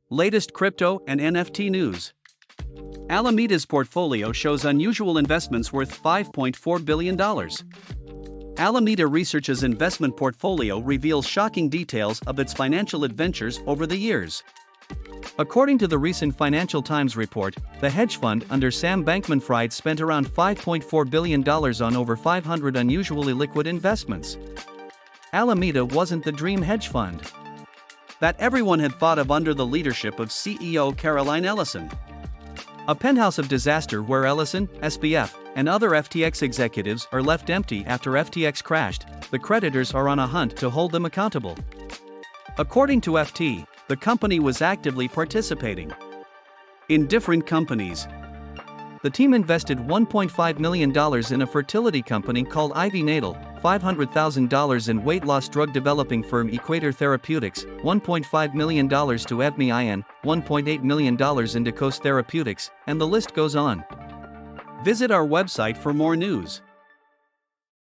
Latest crypto and NFT news. Alameda's portfolio shows unusual investments worth $5.4 billion. Alameda Research's investment portfolio reveals shocking details of its financial adventures over the years. According to the recent Financial Times report, the hedge fund under Sam Bankman-Fried spent around $5.4 billion on over 500 unusual illiquid investments. Alameda wasn't the dream hedge fund that everyone had thought of under the leadership of CEO Caroline Ellison. A penthouse of disaster where Ellison, SBF, and other FTX executives are left empty after FTX crashed. The creditors are on a hunt to hold them accountable. According to FT, the company was actively participating in different companies. The team invested $1.5 million in a fertility company called Ivy Natal, $500,000 in weight loss drug developing firm Equator Therapeutics, $1.5 million to EVMI, $1.8 million into Coast Therapeutics, and the list goes on. Visit our website for more news.